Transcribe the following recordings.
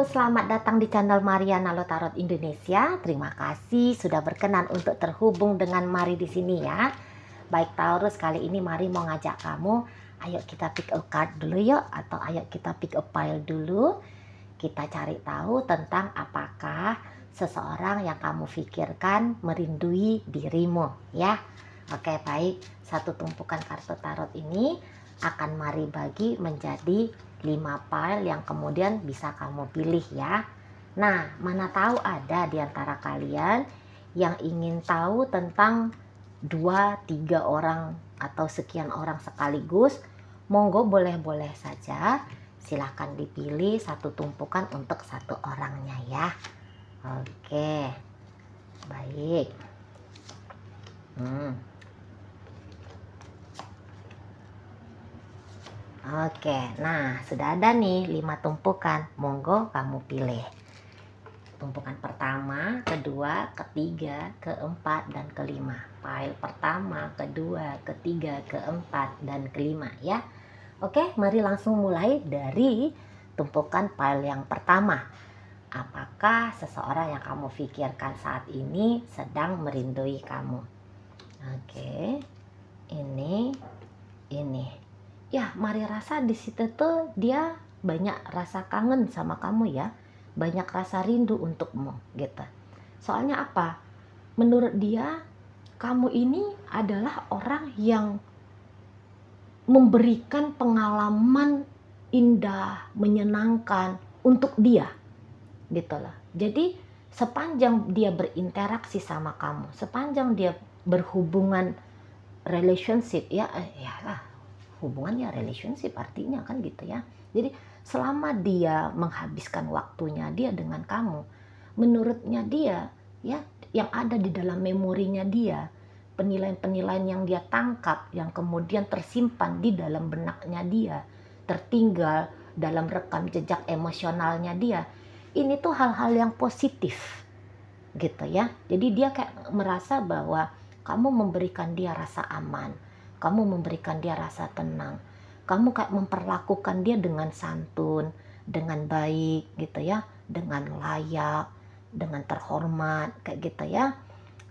selamat datang di channel Mariana Lotarot Indonesia. Terima kasih sudah berkenan untuk terhubung dengan Mari di sini ya. Baik Taurus, kali ini Mari mau ngajak kamu, ayo kita pick a card dulu yuk, atau ayo kita pick a pile dulu. Kita cari tahu tentang apakah seseorang yang kamu pikirkan merindui dirimu ya. Oke, baik. Satu tumpukan kartu tarot ini akan Mari bagi menjadi 5 pile yang kemudian bisa kamu pilih ya. Nah, mana tahu ada di antara kalian yang ingin tahu tentang 2-3 orang atau sekian orang sekaligus. Monggo, boleh-boleh saja. Silahkan dipilih satu tumpukan untuk satu orangnya ya. Oke, baik. Oke, nah sudah ada nih 5 tumpukan. Monggo kamu pilih. Tumpukan pertama, kedua, ketiga, keempat, dan kelima. Pile pertama, kedua, ketiga, keempat, dan kelima ya. Oke, mari langsung mulai dari tumpukan pile yang pertama. Apakah seseorang yang kamu pikirkan saat ini sedang merindui kamu? Oke, ini. Ya, Mari rasa di situ tuh dia banyak rasa kangen sama kamu ya, banyak rasa rindu untukmu gitu. Soalnya apa? Menurut dia, kamu ini adalah orang yang memberikan pengalaman indah, menyenangkan untuk dia, gitu loh. Jadi sepanjang dia berinteraksi sama kamu, sepanjang dia berhubungan relationship ya, hubungan ya relationship artinya kan gitu ya. Jadi selama dia menghabiskan waktunya dia dengan kamu, menurutnya dia ya, yang ada di dalam memorinya dia, penilaian-penilaian yang dia tangkap, yang kemudian tersimpan di dalam benaknya dia, tertinggal dalam rekam jejak emosionalnya dia, ini tuh hal-hal yang positif gitu ya. Jadi dia kayak merasa bahwa kamu memberikan dia rasa aman, kamu memberikan dia rasa tenang, kamu kayak memperlakukan dia dengan santun, dengan baik gitu ya, dengan layak, dengan terhormat kayak gitu ya.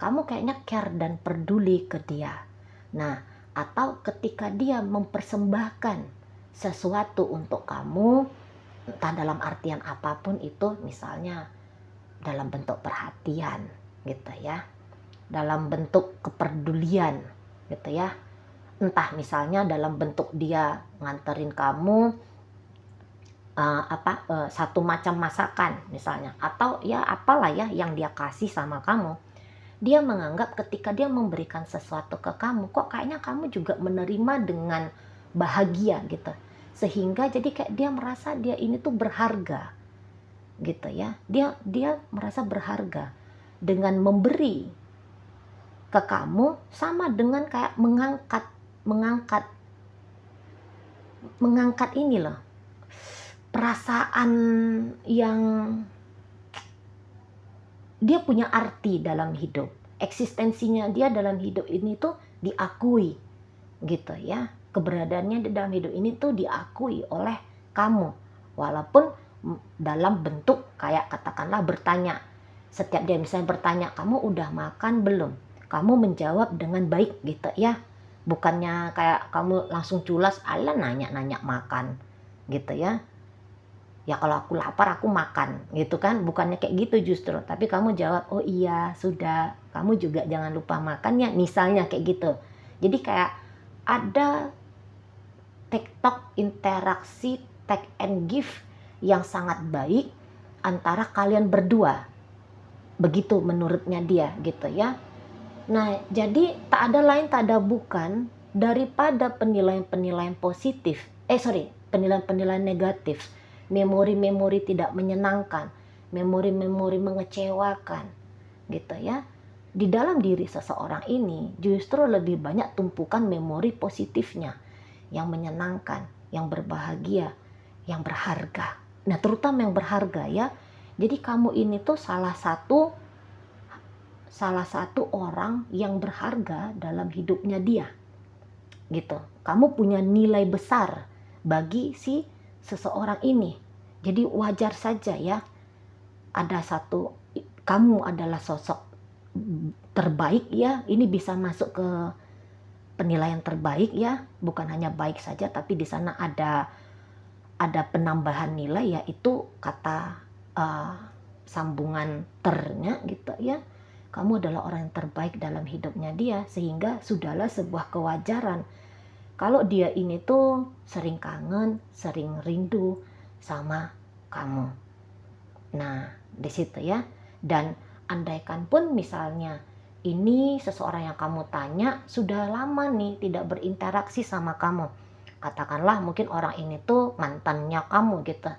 Kamu kayaknya care dan peduli ke dia. Nah, atau ketika dia mempersembahkan sesuatu untuk kamu, entah dalam artian apapun itu, misalnya dalam bentuk perhatian gitu ya, dalam bentuk kepedulian gitu ya, entah misalnya dalam bentuk dia nganterin kamu satu macam masakan misalnya, atau ya apalah ya yang dia kasih sama kamu. Dia menganggap ketika dia memberikan sesuatu ke kamu, kok kayaknya kamu juga menerima dengan bahagia gitu, sehingga jadi kayak dia merasa dia ini tuh berharga gitu ya. Dia merasa berharga dengan memberi ke kamu, sama dengan kayak mengangkat ini loh, perasaan yang dia punya arti dalam hidup, eksistensinya dia dalam hidup ini tuh diakui gitu ya, keberadaannya di dalam hidup ini tuh diakui oleh kamu, walaupun dalam bentuk kayak katakanlah bertanya. Setiap dia misalnya bertanya, kamu udah makan belum? Kamu menjawab dengan baik gitu ya. Bukannya kayak kamu langsung culas, ala nanya-nanya makan gitu ya. Ya kalau aku lapar aku makan gitu kan. Bukannya kayak gitu justru. Tapi kamu jawab, oh iya sudah. Kamu juga jangan lupa makan ya. Misalnya kayak gitu. Jadi kayak ada TikTok interaksi take and give yang sangat baik antara kalian berdua. Begitu menurutnya dia gitu ya. Nah, jadi tak ada lain tak ada bukan daripada penilaian-penilaian positif. Penilaian-penilaian negatif. Memori-memori tidak menyenangkan, memori-memori mengecewakan gitu ya. Di dalam diri seseorang ini justru lebih banyak tumpukan memori positifnya, yang menyenangkan, yang berbahagia, yang berharga. Nah, terutama yang berharga ya. Jadi kamu ini tuh salah satu orang yang berharga dalam hidupnya dia gitu. Kamu punya nilai besar bagi si seseorang ini Jadi wajar saja ya, ada satu, kamu adalah sosok terbaik ya, ini bisa masuk ke penilaian terbaik ya, bukan hanya baik saja, tapi di sana ada penambahan nilai, yaitu kata sambungan ternya gitu ya. Kamu adalah orang yang terbaik dalam hidupnya dia, sehingga sudahlah sebuah kewajaran kalau dia ini tuh sering kangen, sering rindu sama kamu. Nah, di situ ya. Dan andaikan pun misalnya ini seseorang yang kamu tanya sudah lama nih tidak berinteraksi sama kamu. Katakanlah mungkin orang ini tuh mantannya kamu gitu.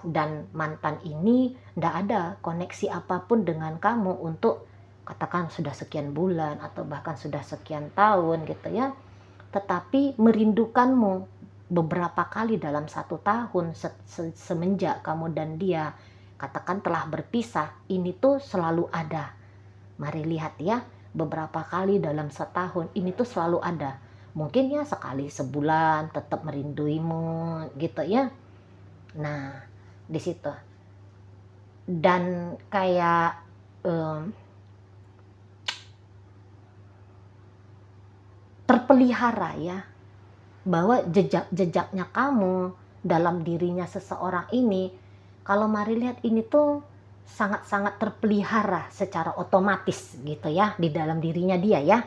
Dan mantan ini ndak ada koneksi apapun dengan kamu untuk katakan sudah sekian bulan atau bahkan sudah sekian tahun gitu ya. Tetapi merindukanmu beberapa kali dalam 1 tahun semenjak kamu dan dia katakan telah berpisah, ini tuh selalu ada. Mari lihat ya, beberapa kali dalam setahun ini tuh selalu ada. Mungkin ya sekali sebulan tetap merinduimu gitu ya. Nah, di situ. Dan kayak terpelihara ya, bahwa jejak-jejaknya kamu dalam dirinya seseorang ini, kalau mari lihat ini tuh sangat-sangat terpelihara secara otomatis gitu ya di dalam dirinya dia ya.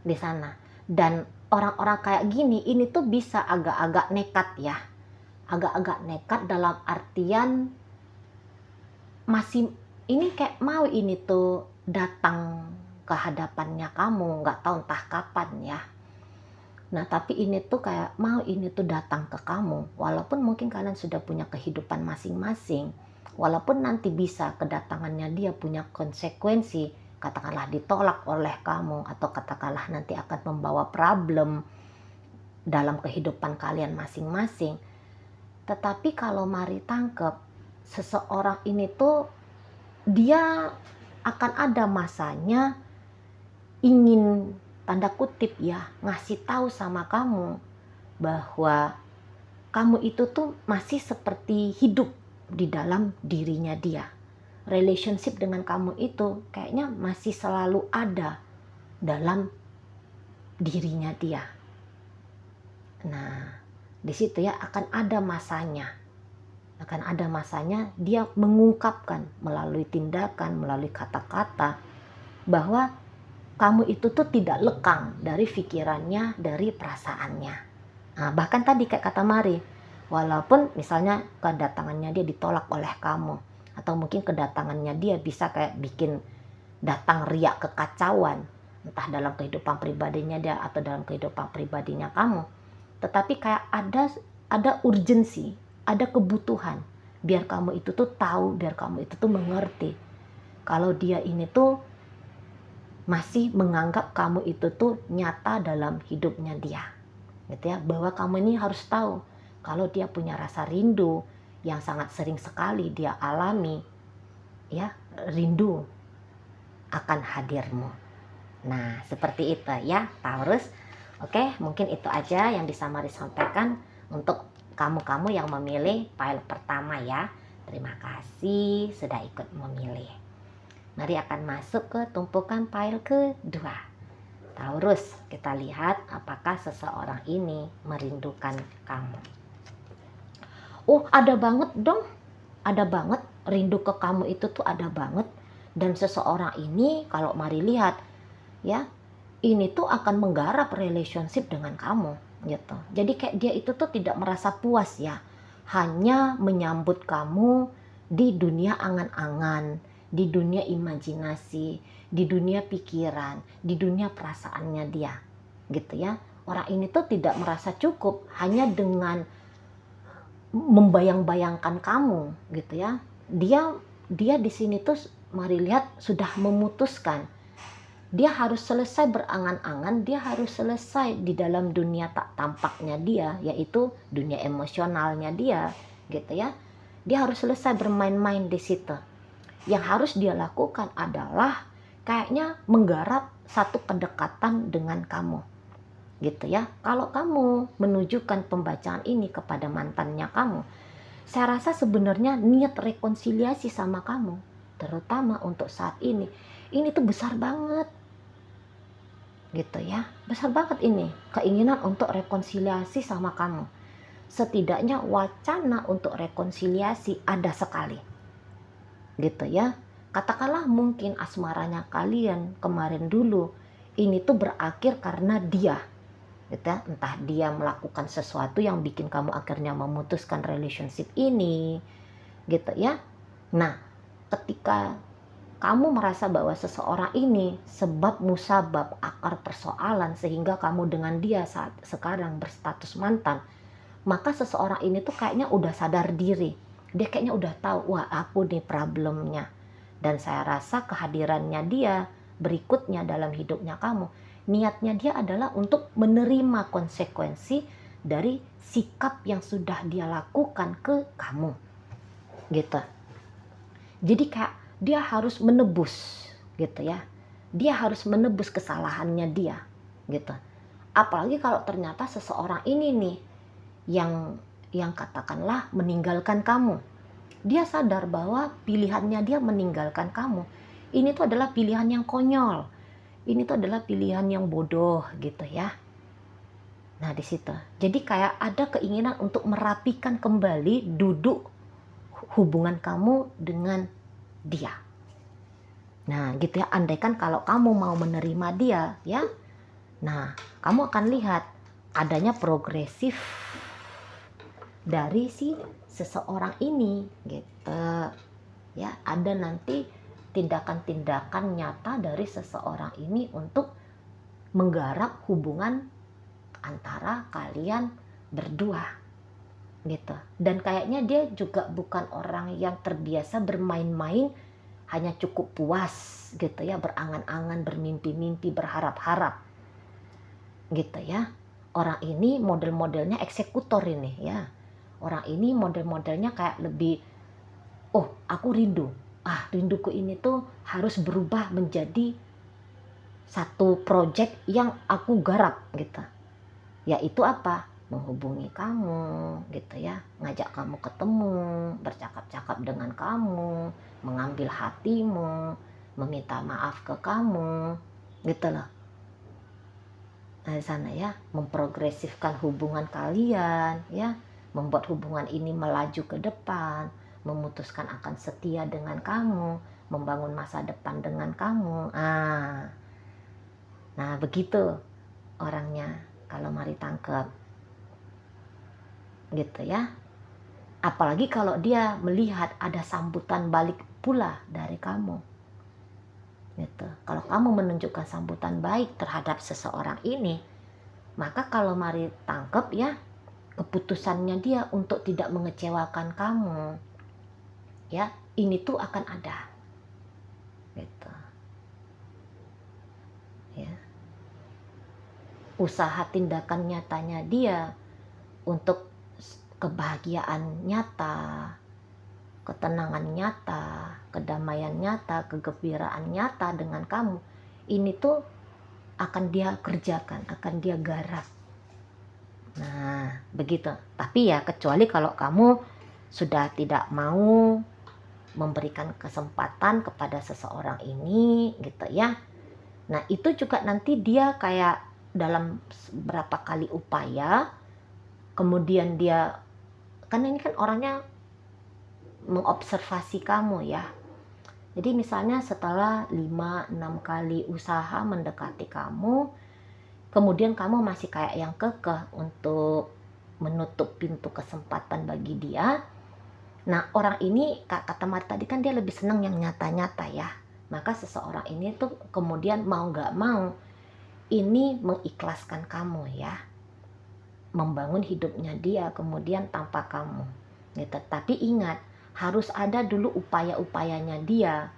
Di sana. Dan orang-orang kayak gini ini tuh bisa agak-agak nekat ya. Agak-agak nekat dalam artian masih ini kayak mau ini tuh datang ke hadapannya kamu, nggak tahu entah kapan ya. Nah, tapi ini tuh kayak mau ini tuh datang ke kamu, walaupun mungkin kalian sudah punya kehidupan masing-masing, walaupun nanti bisa kedatangannya dia punya konsekuensi, katakanlah ditolak oleh kamu, atau katakanlah nanti akan membawa problem dalam kehidupan kalian masing-masing. Tetapi kalau mari tangkep, seseorang ini tuh dia akan ada masanya ingin tanda kutip ya ngasih tahu sama kamu bahwa kamu itu tuh masih seperti hidup di dalam dirinya dia. Relationship dengan kamu itu kayaknya masih selalu ada dalam dirinya dia. Nah, di situ ya akan ada masanya. Akan ada masanya dia mengungkapkan melalui tindakan, melalui kata-kata bahwa kamu itu tuh tidak lekang dari pikirannya, dari perasaannya. Nah, bahkan tadi kayak kata Mari, walaupun misalnya kedatangannya dia ditolak oleh kamu, atau mungkin kedatangannya dia bisa kayak bikin datang riak kekacauan, entah dalam kehidupan pribadinya dia atau dalam kehidupan pribadinya kamu. Tetapi kayak ada urgensi, ada kebutuhan, biar kamu itu tuh tahu, biar kamu itu tuh mengerti kalau dia ini tuh masih menganggap kamu itu tuh nyata dalam hidupnya dia, gitu ya. Bahwa kamu ini harus tahu kalau dia punya rasa rindu yang sangat sering sekali dia alami, ya, rindu akan hadirmu. Nah, seperti itu ya, Taurus. Oke, mungkin itu aja yang bisa Mari sampaikan untuk kamu-kamu yang memilih file pertama ya. Terima kasih sudah ikut memilih. Mari akan masuk ke tumpukan file kedua. Taurus, kita lihat apakah seseorang ini merindukan kamu. Oh, ada banget dong. Ada banget, rindu ke kamu itu tuh ada banget. Dan seseorang ini kalau Mari lihat ya, ini tuh akan menggarap relationship dengan kamu gitu. Jadi kayak dia itu tuh tidak merasa puas ya, hanya menyambut kamu di dunia angan-angan, di dunia imajinasi, di dunia pikiran, di dunia perasaannya dia gitu ya. Orang ini tuh tidak merasa cukup hanya dengan membayang-bayangkan kamu gitu ya. Dia di sini tuh Mari lihat sudah memutuskan. Dia harus selesai berangan-angan, dia harus selesai di dalam dunia tak tampaknya dia, yaitu dunia emosionalnya dia gitu ya. Dia harus selesai bermain-main di situ. Yang harus dia lakukan adalah kayaknya menggarap satu kedekatan dengan kamu gitu ya. Kalau kamu menunjukkan pembacaan ini kepada mantannya kamu, Saya rasa sebenarnya niat rekonsiliasi sama kamu, terutama untuk saat ini tuh besar banget gitu ya. Besar banget ini keinginan untuk rekonsiliasi sama kamu. Setidaknya wacana untuk rekonsiliasi ada sekali gitu ya. Katakanlah mungkin asmaranya kalian kemarin dulu ini tuh berakhir karena dia gitu ya. Entah dia melakukan sesuatu yang bikin kamu akhirnya memutuskan relationship ini gitu ya. Nah, ketika kamu merasa bahwa seseorang ini sebab musabab akar persoalan sehingga kamu dengan dia saat sekarang berstatus mantan, maka seseorang ini tuh kayaknya udah sadar diri. Dia kayaknya udah tahu, wah aku nih problemnya. Dan saya rasa kehadirannya dia berikutnya dalam hidupnya kamu, niatnya dia adalah untuk menerima konsekuensi dari sikap yang sudah dia lakukan ke kamu. Gitu. Jadi kayak dia harus menebus gitu ya. Dia harus menebus kesalahannya dia gitu. Apalagi kalau ternyata seseorang ini nih yang katakanlah meninggalkan kamu. Dia sadar bahwa pilihannya dia meninggalkan kamu. Ini tuh adalah pilihan yang konyol. Ini tuh adalah pilihan yang bodoh gitu ya. Nah di situ. Jadi kayak ada keinginan untuk merapikan kembali duduk hubungan kamu dengan dia. Nah gitu ya, andaikan kalau kamu mau menerima dia ya, nah kamu akan lihat adanya progresif dari si seseorang ini gitu ya. Ada nanti tindakan-tindakan nyata dari seseorang ini untuk menggarap hubungan antara kalian berdua gitu. Dan kayaknya dia juga bukan orang yang terbiasa bermain-main, hanya cukup puas gitu ya, berangan-angan, bermimpi-mimpi, berharap-harap gitu ya. Orang ini model-modelnya eksekutor ini ya. Orang ini model-modelnya kayak lebih, oh aku rindu, rinduku ini tuh harus berubah menjadi satu project yang aku garap gitu. Yaitu apa? Menghubungi kamu gitu ya, ngajak kamu ketemu, bercakap-cakap dengan kamu, mengambil hatimu, meminta maaf ke kamu gitu loh. Nah di sana ya, memprogresifkan hubungan kalian ya, membuat hubungan ini melaju ke depan, memutuskan akan setia dengan kamu, membangun masa depan dengan kamu. Nah begitu orangnya kalau mari tangkep gitu ya. Apalagi kalau dia melihat ada sambutan balik pula dari kamu gitu. Kalau kamu menunjukkan sambutan baik terhadap seseorang ini, maka kalau mari tangkep ya, keputusannya dia untuk tidak mengecewakan kamu ya, ini tuh akan ada gitu ya. Usaha tindakan nyatanya dia untuk kebahagiaan nyata, ketenangan nyata, kedamaian nyata, kegembiraan nyata dengan kamu, ini tuh akan dia kerjakan, akan dia garap. Nah begitu. Tapi ya kecuali kalau kamu sudah tidak mau memberikan kesempatan kepada seseorang ini gitu ya. Nah itu juga nanti dia kayak dalam berapa kali upaya, kemudian dia, kan ini kan orangnya mengobservasi kamu ya. Jadi misalnya setelah 5-6 kali usaha mendekati kamu, kemudian kamu masih kayak yang kekeh untuk menutup pintu kesempatan bagi dia. Nah orang ini, kata Mari tadi kan dia lebih senang yang nyata-nyata ya. Maka seseorang ini tuh kemudian mau gak mau ini mengikhlaskan kamu ya, membangun hidupnya dia kemudian tanpa kamu gitu. Tapi ingat, harus ada dulu upaya-upayanya dia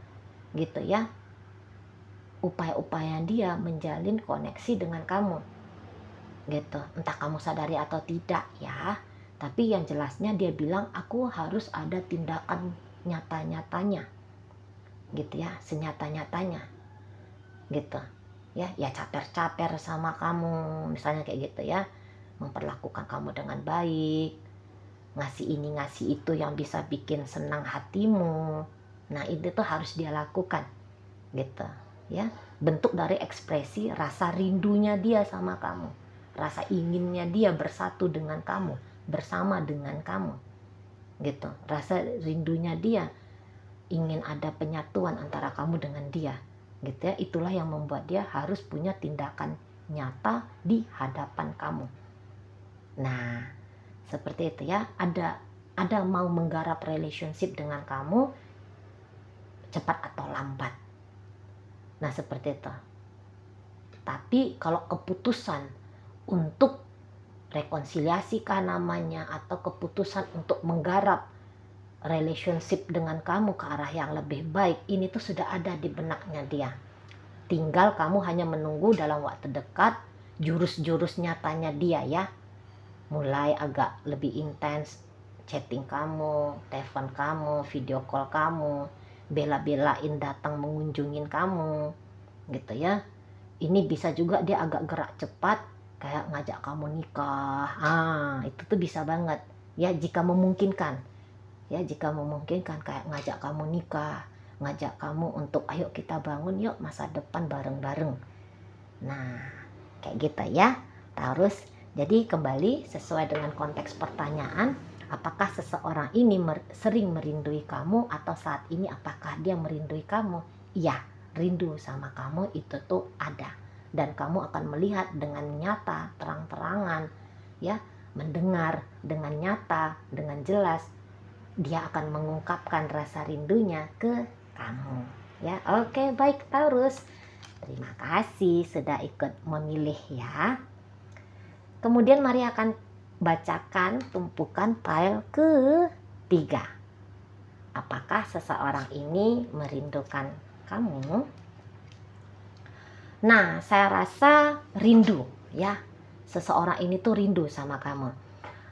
gitu ya, upaya-upaya dia menjalin koneksi dengan kamu gitu. Entah kamu sadari atau tidak ya, tapi yang jelasnya dia bilang aku harus ada tindakan nyata-nyatanya gitu ya, senyata-nyatanya gitu ya. Ya caper-caper sama kamu misalnya kayak gitu ya, memperlakukan kamu dengan baik, ngasih ini ngasih itu yang bisa bikin senang hatimu. Nah itu tuh harus dia lakukan gitu ya, bentuk dari ekspresi rasa rindunya dia sama kamu, rasa inginnya dia bersatu dengan kamu, bersama dengan kamu gitu, rasa rindunya dia ingin ada penyatuan antara kamu dengan dia gitu ya. Itulah yang membuat dia harus punya tindakan nyata di hadapan kamu. Nah seperti itu ya, ada mau menggarap relationship dengan kamu cepat atau lambat. Nah seperti itu. Tapi kalau keputusan untuk rekonsiliasi kah namanya, atau keputusan untuk menggarap relationship dengan kamu ke arah yang lebih baik, ini tuh sudah ada di benaknya dia. Tinggal kamu hanya menunggu dalam waktu dekat jurus-jurus nyatanya dia ya. Mulai agak lebih intens chatting kamu, telepon kamu, video call kamu, bela-belain datang mengunjungin kamu gitu ya. Ini bisa juga dia agak gerak cepat kayak ngajak kamu nikah. Itu tuh bisa banget ya jika memungkinkan. Ya jika memungkinkan kayak ngajak kamu nikah, ngajak kamu untuk ayo kita bangun yuk masa depan bareng-bareng. Nah, kayak gitu ya. Terus jadi kembali sesuai dengan konteks pertanyaan, apakah seseorang ini sering merindui kamu, atau saat ini apakah dia merindui kamu? Iya, rindu sama kamu itu tuh ada, dan kamu akan melihat dengan nyata, terang-terangan ya, mendengar dengan nyata, dengan jelas dia akan mengungkapkan rasa rindunya ke kamu ya. Oke, baik Taurus, terima kasih sudah ikut memilih ya. Kemudian mari akan bacakan tumpukan pile ke-3. Apakah seseorang ini merindukan kamu? Nah, saya rasa rindu ya. Seseorang ini tuh rindu sama kamu.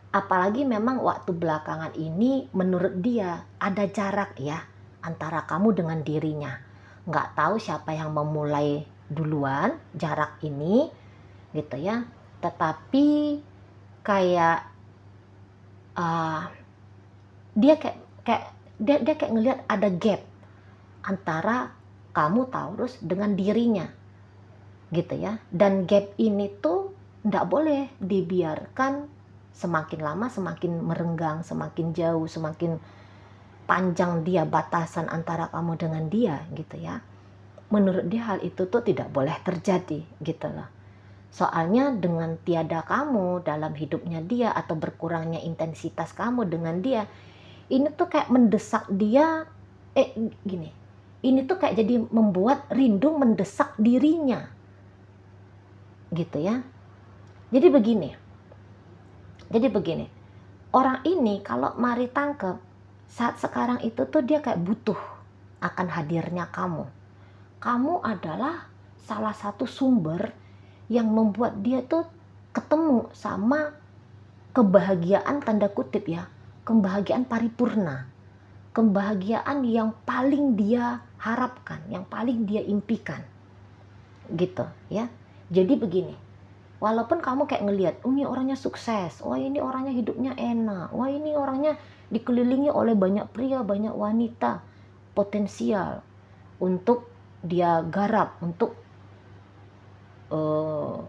Apalagi memang waktu belakangan ini menurut dia ada jarak ya antara kamu dengan dirinya. Nggak tahu siapa yang memulai duluan jarak ini gitu ya. Tetapi kayak dia kayak ngelihat ada gap antara kamu Taurus dengan dirinya gitu ya. Dan gap ini tuh nggak boleh dibiarkan semakin lama semakin merenggang, semakin jauh, semakin panjang dia batasan antara kamu dengan dia gitu ya. Menurut dia hal itu tuh tidak boleh terjadi gitu loh. Soalnya dengan tiada kamu dalam hidupnya dia, atau berkurangnya intensitas kamu dengan dia, ini tuh kayak mendesak dia, gini, ini tuh kayak jadi membuat rindu mendesak dirinya gitu ya. Jadi begini, orang ini kalau mari tangkep saat sekarang itu tuh dia kayak butuh akan hadirnya kamu. Kamu adalah salah satu sumber yang membuat dia tuh ketemu sama kebahagiaan tanda kutip ya, kebahagiaan paripurna, kebahagiaan yang paling dia harapkan, yang paling dia impikan gitu ya. Jadi begini, walaupun kamu kayak ngelihat, oh ini orangnya sukses, wah ini orangnya hidupnya enak, wah ini orangnya dikelilingi oleh banyak pria, banyak wanita potensial untuk dia garap, untuk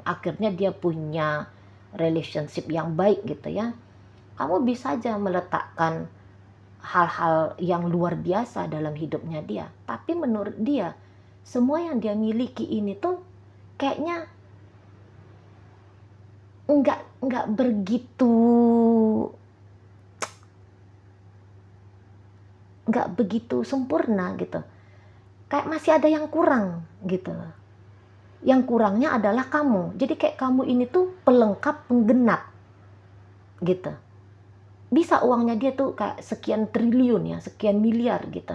akhirnya dia punya relationship yang baik gitu ya. Kamu bisa aja meletakkan hal-hal yang luar biasa dalam hidupnya dia, tapi menurut dia semua yang dia miliki ini tuh kayaknya nggak begitu sempurna gitu, kayak masih ada yang kurang gitu. Yang kurangnya adalah kamu. Jadi kayak kamu ini tuh pelengkap, penggenap gitu. Bisa uangnya dia tuh kayak sekian triliun ya, sekian miliar gitu.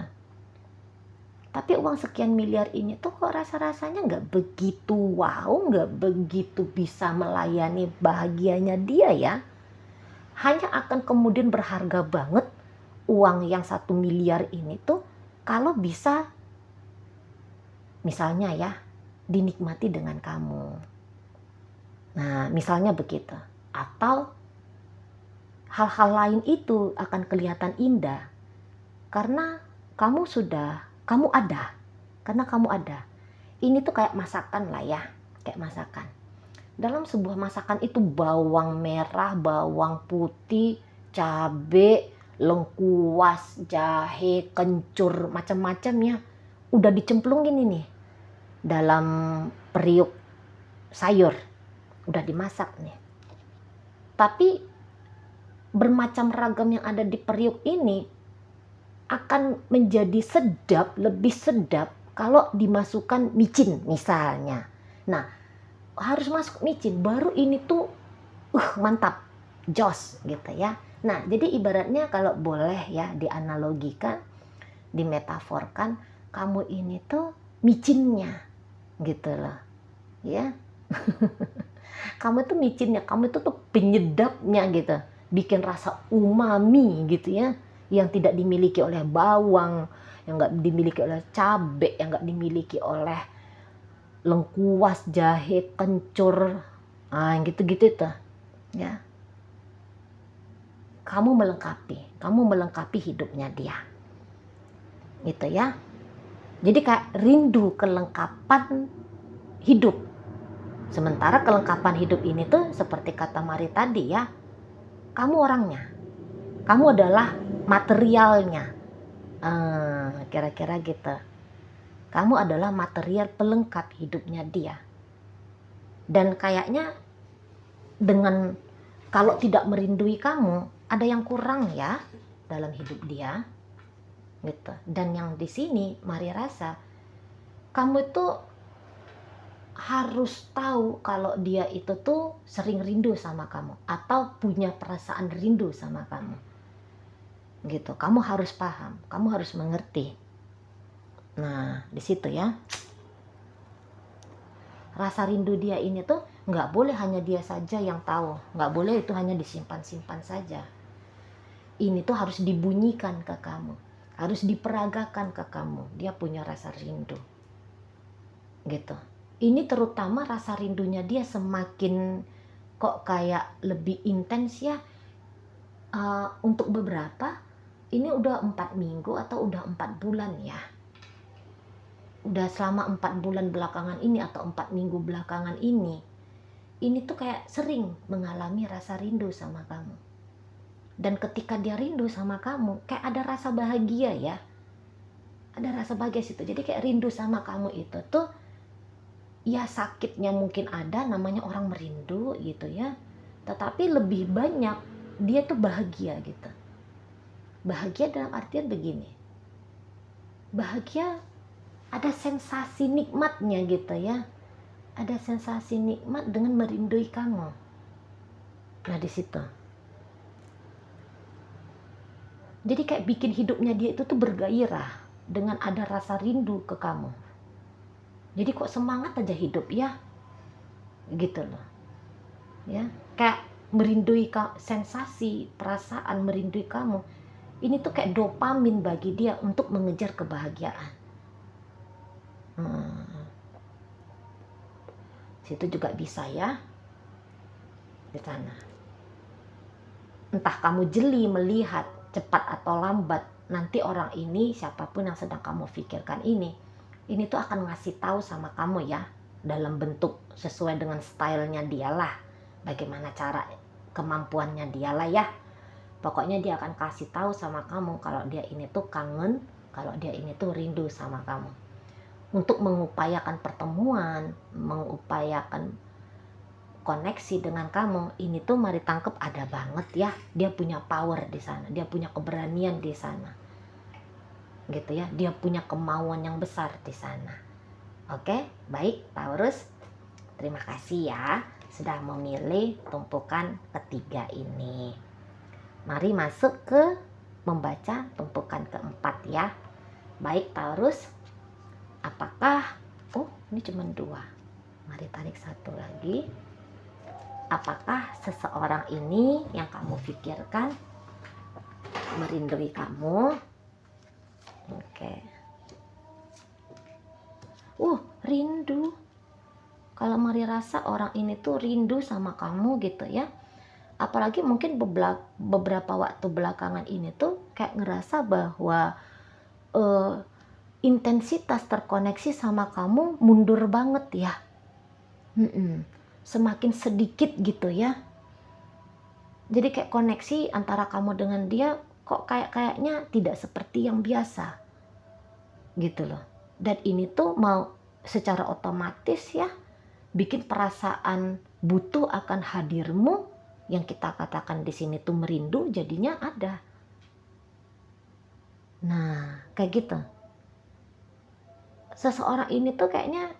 Tapi uang sekian miliar ini tuh kok rasa-rasanya nggak begitu wow, nggak begitu bisa melayani bahagianya dia ya. Hanya akan kemudian berharga banget uang yang 1 miliar ini tuh kalau bisa misalnya ya dinikmati dengan kamu. Nah misalnya begitu. Atau hal-hal lain itu akan kelihatan indah karena kamu ada. Karena kamu ada. Ini tuh kayak masakan lah ya, kayak masakan. Dalam sebuah masakan itu bawang merah, bawang putih, cabe, lengkuas, jahe, kencur, macam-macamnya udah dicemplungin ini dalam periuk sayur, udah dimasak nih. Tapi bermacam ragam yang ada di periuk ini akan menjadi sedap, lebih sedap kalau dimasukkan micin misalnya. Nah, harus masuk micin baru ini tuh mantap, jos gitu ya. Nah, jadi ibaratnya kalau boleh ya dianalogikan, dimetaforkan, kamu ini tuh micinnya gitu loh. Ya. Kamu tuh micinnya, kamu itu tuh penyedapnya gitu. Bikin rasa umami gitu ya, yang tidak dimiliki oleh bawang, yang nggak dimiliki oleh cabai, yang nggak dimiliki oleh lengkuas, jahe, kencur, gitu-gitu tuh, ya. Kamu melengkapi hidupnya dia, gitu ya. Jadi kayak rindu kelengkapan hidup. Sementara kelengkapan hidup ini tuh seperti kata Mari tadi ya, kamu orangnya, kamu adalah materialnya, kira-kira gitu. Kamu adalah material pelengkap hidupnya dia. Dan kayaknya dengan kalau tidak merindui kamu, ada yang kurang ya dalam hidup dia, gitu. Dan yang di sini Mari rasa kamu itu harus tahu kalau dia itu tuh sering rindu sama kamu atau punya perasaan rindu sama kamu, gitu. Kamu harus paham, kamu harus mengerti. Nah, di situ ya. Rasa rindu dia ini tuh nggak boleh hanya dia saja yang tahu, nggak boleh itu hanya disimpan-simpan saja. Ini tuh harus dibunyikan ke kamu, harus diperagakan ke kamu. Dia punya rasa rindu, gitu. Ini terutama rasa rindunya dia semakin kok kayak lebih intens ya. Untuk beberapa ini udah 4 minggu atau udah 4 bulan ya. Udah selama 4 bulan belakangan ini atau 4 minggu belakangan ini tuh kayak sering mengalami rasa rindu sama kamu. Dan ketika dia rindu sama kamu, kayak ada rasa bahagia ya. Ada rasa bahagia situ. Jadi kayak rindu sama kamu itu tuh, ya sakitnya mungkin ada, namanya orang merindu gitu ya. Tetapi lebih banyak dia tuh bahagia gitu. Bahagia dalam artian begini. Bahagia ada sensasi nikmatnya gitu ya. Ada sensasi nikmat dengan merindui kamu. Nah, di situ. Jadi kayak bikin hidupnya dia itu tuh bergairah dengan ada rasa rindu ke kamu. Jadi kok semangat aja hidup ya. Gitu loh. Ya, kayak merindui sensasi, perasaan merindui kamu. Ini tuh kayak dopamin bagi dia untuk mengejar kebahagiaan. Situ juga bisa ya. Di sana. Entah kamu jeli melihat cepat atau lambat, nanti orang ini, siapapun yang sedang kamu pikirkan ini tuh akan ngasih tahu sama kamu ya, dalam bentuk sesuai dengan stylenya dia lah, bagaimana cara kemampuannya dia lah ya. Pokoknya dia akan kasih tahu sama kamu kalau dia ini tuh kangen, kalau dia ini tuh rindu sama kamu. Untuk mengupayakan pertemuan, mengupayakan koneksi dengan kamu, ini tuh Mari tangkep ada banget ya. Dia punya power di sana, dia punya keberanian di sana, gitu ya. Dia punya kemauan yang besar di sana. Oke, baik Taurus. Terima kasih ya sudah memilih tumpukan ketiga ini. Mari masuk ke membaca tumpukan keempat ya. Baik Taurus, apakah ini cuma 2. Mari tarik satu lagi. Apakah seseorang ini yang kamu pikirkan merindui kamu? Oke. Rindu. Kalau Mari rasa orang ini tuh rindu sama kamu gitu ya. apalagi mungkin beberapa waktu belakangan ini tuh kayak ngerasa bahwa intensitas terkoneksi sama kamu mundur banget ya. Semakin sedikit gitu ya. Jadi kayak koneksi antara kamu dengan dia kok kayaknya tidak seperti yang biasa gitu loh. Dan ini tuh mau secara otomatis ya bikin perasaan butuh akan hadirmu yang kita katakan di sini tuh merindu jadinya ada. Nah kayak gitu. Seseorang ini tuh kayaknya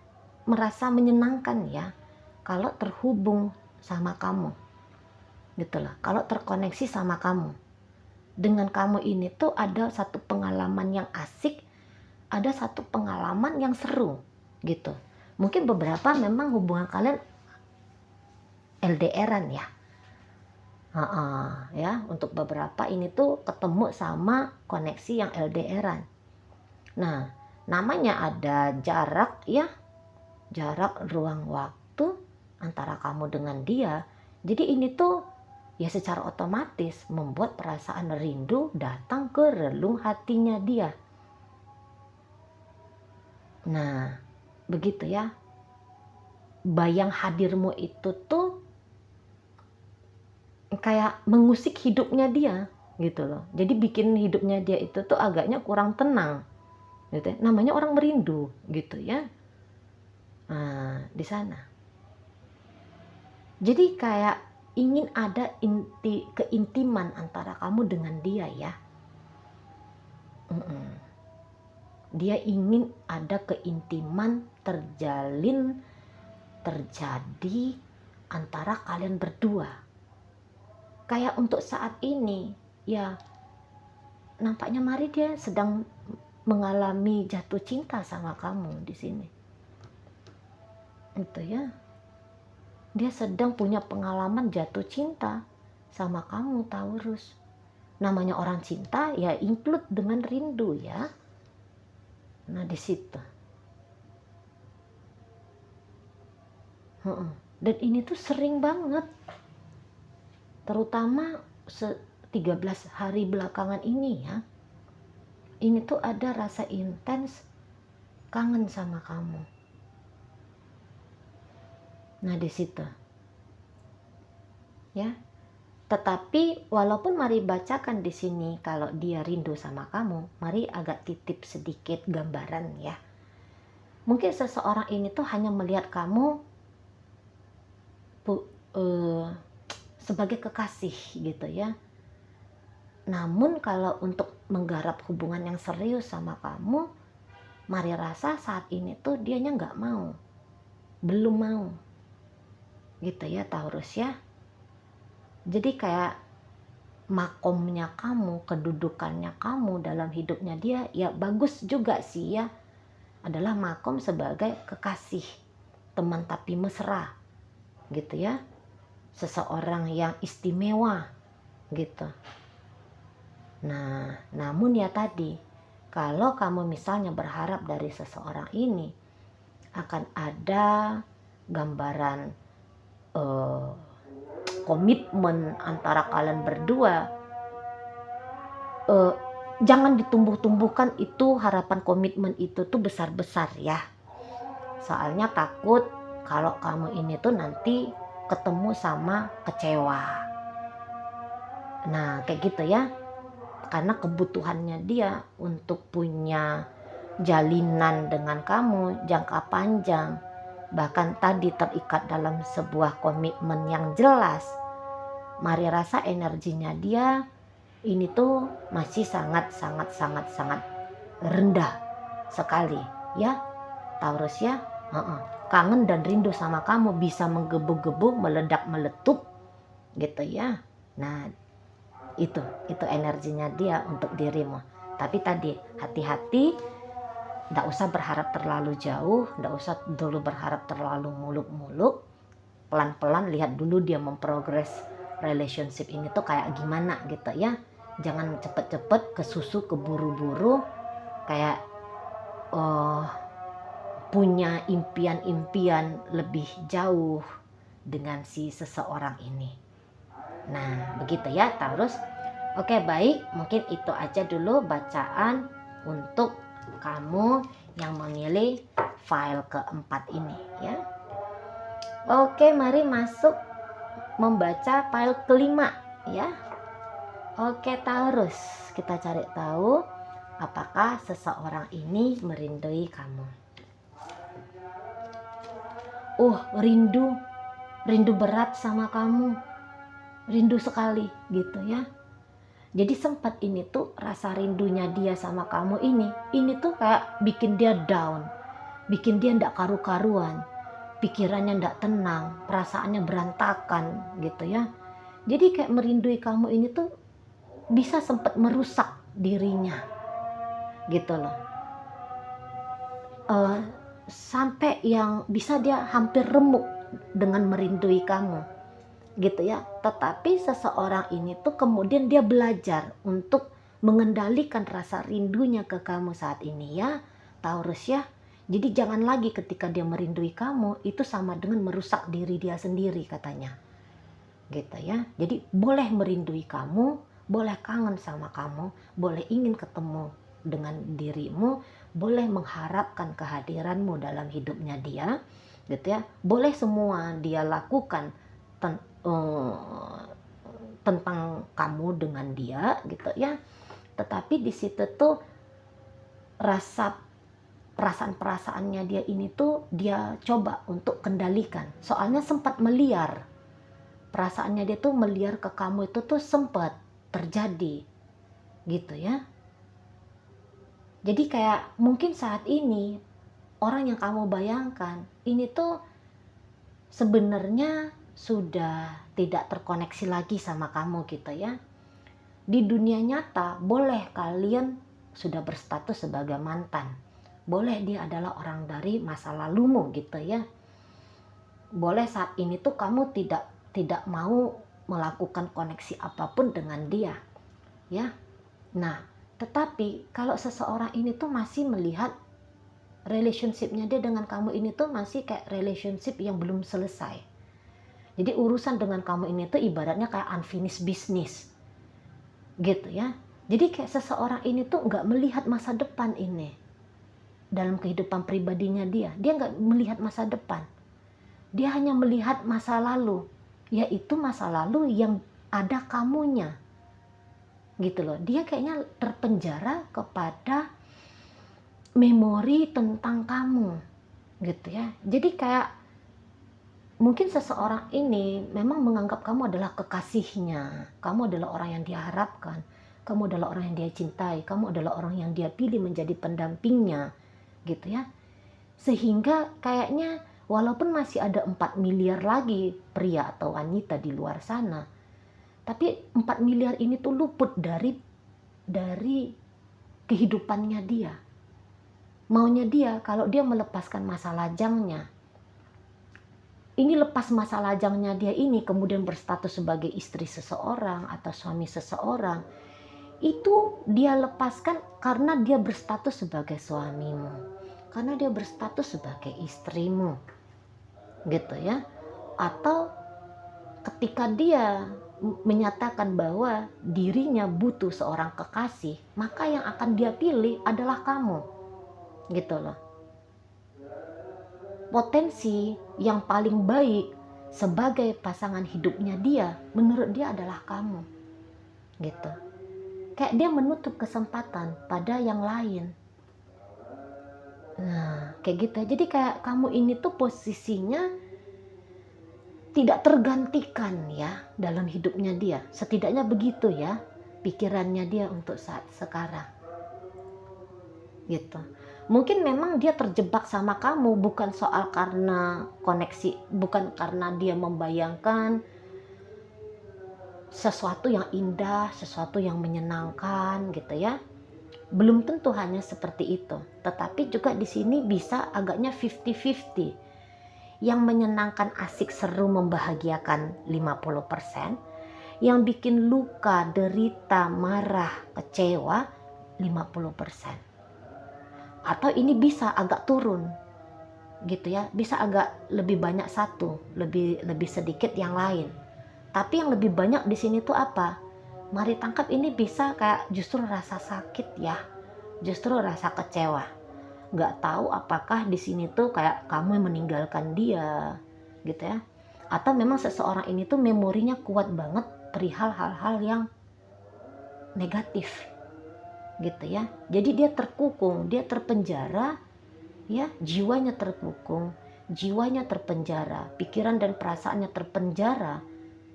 merasa menyenangkan ya kalau terhubung sama kamu gitu loh, kalau terkoneksi sama kamu. Dengan kamu ini tuh ada satu pengalaman yang asik, ada satu pengalaman yang seru gitu. Mungkin beberapa memang hubungan kalian LDR-an ya. Ya, untuk beberapa ini tuh ketemu sama koneksi yang LDR-an. Nah, namanya ada jarak ya, jarak ruang waktu antara kamu dengan dia. Jadi ini tuh ya secara otomatis membuat perasaan rindu datang ke relung hatinya dia. Nah, begitu ya. Bayang hadirmu itu tuh kayak mengusik hidupnya dia gitu loh. Jadi bikin hidupnya dia itu tuh agaknya kurang tenang. Gitu ya. Namanya orang merindu gitu ya. Nah, di sana. Jadi kayak ingin ada keintiman antara kamu dengan dia ya. Dia ingin ada keintiman terjadi antara kalian berdua. Kayak untuk saat ini ya nampaknya Mari dia sedang mengalami jatuh cinta sama kamu di sini. Itu ya. Dia sedang punya pengalaman jatuh cinta sama kamu Taurus. Namanya orang cinta ya include dengan rindu ya. Nah di situ. Dan ini tuh sering banget. Terutama 13 hari belakangan ini ya. Ini tuh ada rasa intens kangen sama kamu. Nah di situ. Ya. Tetapi walaupun Mari bacakan di sini kalau dia rindu sama kamu, Mari agak titip sedikit gambaran ya. Mungkin seseorang ini tuh hanya melihat kamu sebagai kekasih gitu ya. Namun kalau untuk menggarap hubungan yang serius sama kamu, Mari rasa saat ini tuh dianya nggak mau, belum mau gitu ya Taurus ya. Jadi kayak makomnya kamu, kedudukannya kamu dalam hidupnya dia ya bagus juga sih ya, adalah makom sebagai kekasih, teman tapi mesra gitu ya, seseorang yang istimewa gitu. Nah, namun ya tadi, kalau kamu misalnya berharap dari seseorang ini akan ada gambaran komitmen antara kalian berdua, jangan ditumbuh-tumbuhkan itu harapan komitmen itu tuh besar-besar ya. Soalnya takut kalau kamu ini tuh nanti ketemu sama kecewa. Nah kayak gitu ya. Karena kebutuhannya dia untuk punya jalinan dengan kamu jangka panjang, bahkan tadi terikat dalam sebuah komitmen yang jelas, Mari rasa energinya dia ini tuh masih sangat rendah sekali ya Taurus ya. Kangen dan rindu sama kamu bisa menggebu-gebu, meledak meletup gitu ya. Nah itu energinya dia untuk dirimu. Tapi tadi hati-hati, nggak usah berharap terlalu jauh, nggak usah dulu berharap terlalu muluk-muluk. Pelan-pelan lihat dulu dia memprogres relationship ini tuh kayak gimana gitu ya. Jangan cepet-cepet kesusu, keburu-buru kayak punya impian-impian lebih jauh dengan si seseorang ini. Nah, begitu ya Taurus. Oke, baik, mungkin itu aja dulu bacaan untuk kamu yang memilih file keempat ini ya. Oke, mari masuk membaca file kelima ya. Oke Taurus, kita cari tahu apakah seseorang ini merindui kamu. Rindu berat sama kamu, rindu sekali gitu ya. Jadi sempat ini tuh rasa rindunya dia sama kamu ini tuh kayak bikin dia down, bikin dia ndak karu-karuan, pikirannya ndak tenang, perasaannya berantakan gitu ya. Jadi kayak merindui kamu ini tuh bisa sempat merusak dirinya gitu loh. Sampai yang bisa dia hampir remuk dengan merindui kamu gitu ya. Tetapi seseorang ini tuh kemudian dia belajar untuk mengendalikan rasa rindunya ke kamu saat ini ya Taurus ya. Jadi jangan lagi ketika dia merindui kamu itu sama dengan merusak diri dia sendiri katanya gitu ya. Jadi boleh merindui kamu, boleh kangen sama kamu, boleh ingin ketemu dengan dirimu, boleh mengharapkan kehadiranmu dalam hidupnya dia gitu ya. Boleh semua dia lakukan tentang kamu dengan dia gitu ya. Tetapi di situ tuh perasaan-perasaannya dia ini tuh dia coba untuk kendalikan. Soalnya sempat meliar. Perasaannya dia tuh meliar ke kamu itu tuh sempat terjadi. Gitu ya. Jadi kayak mungkin saat ini orang yang kamu bayangkan ini tuh sebenarnya sudah tidak terkoneksi lagi sama kamu gitu ya. Di dunia nyata boleh kalian sudah berstatus sebagai mantan, boleh dia adalah orang dari masa lalumu gitu ya. Boleh saat ini tuh kamu tidak mau melakukan koneksi apapun dengan dia ya. Nah tetapi kalau seseorang ini tuh masih melihat relationshipnya dia dengan kamu ini tuh masih kayak relationship yang belum selesai. Jadi urusan dengan kamu ini tuh ibaratnya kayak unfinished business gitu ya. Jadi kayak seseorang ini tuh nggak melihat masa depan ini dalam kehidupan pribadinya dia nggak melihat masa depan. Dia hanya melihat masa lalu, yaitu masa lalu yang ada kamunya gitu loh. Dia kayaknya terpenjara kepada memori tentang kamu gitu ya. Jadi kayak mungkin seseorang ini memang menganggap kamu adalah kekasihnya, kamu adalah orang yang dia harapkan, kamu adalah orang yang dia cintai, kamu adalah orang yang dia pilih menjadi pendampingnya gitu ya. Sehingga kayaknya walaupun masih ada 4 miliar lagi pria atau wanita di luar sana, tapi 4 miliar ini tuh luput dari kehidupannya dia. Maunya dia kalau dia melepaskan masa lajangnya, ini lepas masa lajangnya dia ini kemudian berstatus sebagai istri seseorang atau suami seseorang, itu dia lepaskan karena dia berstatus sebagai suamimu, karena dia berstatus sebagai istrimu gitu ya. Atau ketika dia menyatakan bahwa dirinya butuh seorang kekasih, maka yang akan dia pilih adalah kamu gitu loh. Potensi yang paling baik sebagai pasangan hidupnya dia menurut dia adalah kamu gitu. Kayak dia menutup kesempatan pada yang lain. Nah kayak gitu. Jadi kayak kamu ini tuh posisinya tidak tergantikan ya dalam hidupnya dia. Setidaknya begitu ya pikirannya dia untuk saat sekarang gitu. Mungkin memang dia terjebak sama kamu bukan soal karena koneksi, bukan karena dia membayangkan sesuatu yang indah, sesuatu yang menyenangkan gitu ya. Belum tentu hanya seperti itu, tetapi juga di sini bisa agaknya 50-50. Yang menyenangkan, asik, seru, membahagiakan 50%, yang bikin luka, derita, marah, kecewa 50%. Atau ini bisa agak turun gitu ya, bisa agak lebih banyak satu, lebih sedikit yang lain Tapi yang lebih banyak di sini tuh apa? Mari tangkap ini bisa kayak justru rasa sakit ya, justru rasa kecewa. Nggak tahu apakah di sini tuh kayak kamu yang meninggalkan dia, gitu ya. Atau memang seseorang ini tuh memorinya kuat banget perihal hal-hal yang negatif, gitu ya. Jadi dia terkukung, dia terpenjara, ya, jiwanya terkukung, jiwanya terpenjara, pikiran dan perasaannya terpenjara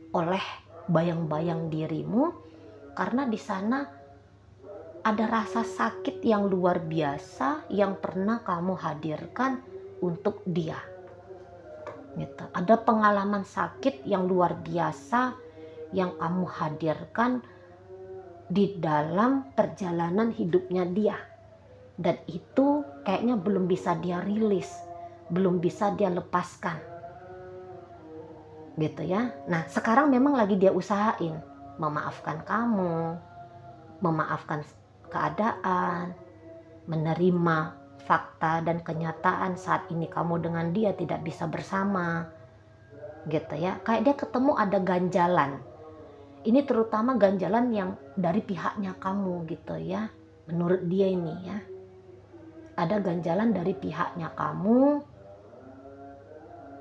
oleh bayang-bayang dirimu, karena di sana ada rasa sakit yang luar biasa yang pernah kamu hadirkan untuk dia. Gitu. Ada pengalaman sakit yang luar biasa yang kamu hadirkan di dalam perjalanan hidupnya dia. Dan itu kayaknya belum bisa dia rilis, belum bisa dia lepaskan. Gitu ya. Nah, sekarang memang lagi dia usahain memaafkan kamu, memaafkan keadaan, menerima fakta dan kenyataan saat ini kamu dengan dia tidak bisa bersama, gitu ya. Kayak dia ketemu ada ganjalan. Ini terutama ganjalan yang dari pihaknya kamu, gitu ya. Menurut dia ini ya, ada ganjalan dari pihaknya kamu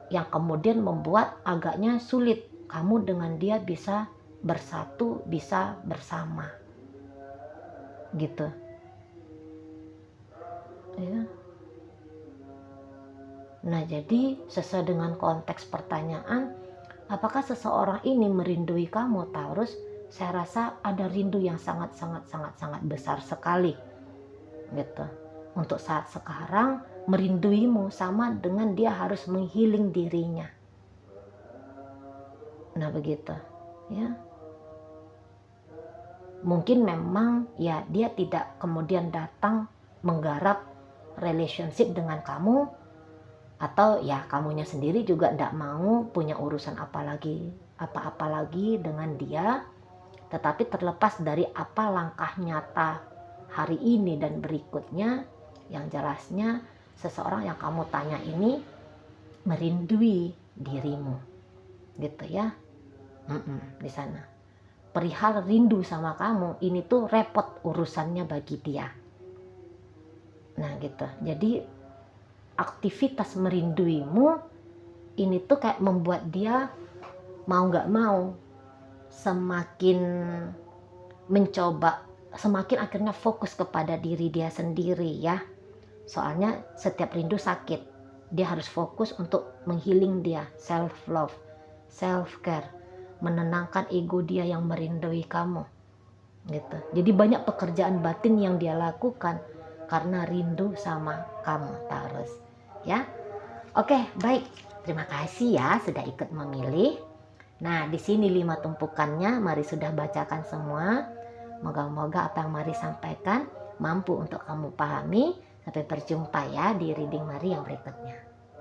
yang kemudian membuat agaknya sulit kamu dengan dia bisa bersatu, bisa bersama, gitu ya. Nah, jadi sesuai dengan konteks pertanyaan, apakah seseorang ini merindui kamu, Taurus? Saya rasa ada rindu yang sangat besar sekali, gitu. Untuk saat sekarang merinduimu sama dengan dia harus menghealing dirinya. Nah, begitu ya. Mungkin memang ya dia tidak kemudian datang menggarap relationship dengan kamu, atau ya kamunya sendiri juga tidak mau punya urusan apa-apa lagi dengan dia. Tetapi terlepas dari apa langkah nyata hari ini dan berikutnya, yang jelasnya seseorang yang kamu tanya ini merindui dirimu, gitu ya. Di sana perihal rindu sama kamu ini tuh repot urusannya bagi dia. Nah, gitu. Jadi aktivitas merinduimu ini tuh kayak membuat dia mau nggak mau semakin mencoba, semakin akhirnya fokus kepada diri dia sendiri ya. Soalnya setiap rindu sakit, dia harus fokus untuk menghealing dia, self love, self care, menenangkan ego dia yang merindui kamu, gitu. Jadi banyak pekerjaan batin yang dia lakukan karena rindu sama kamu, Taurus ya. Oke, baik, terima kasih ya sudah ikut memilih. Nah, di sini 5 tumpukannya Mari sudah bacakan semua. Moga-moga apa yang Mari sampaikan mampu untuk kamu pahami. Sampai berjumpa ya di reading Mari yang berikutnya.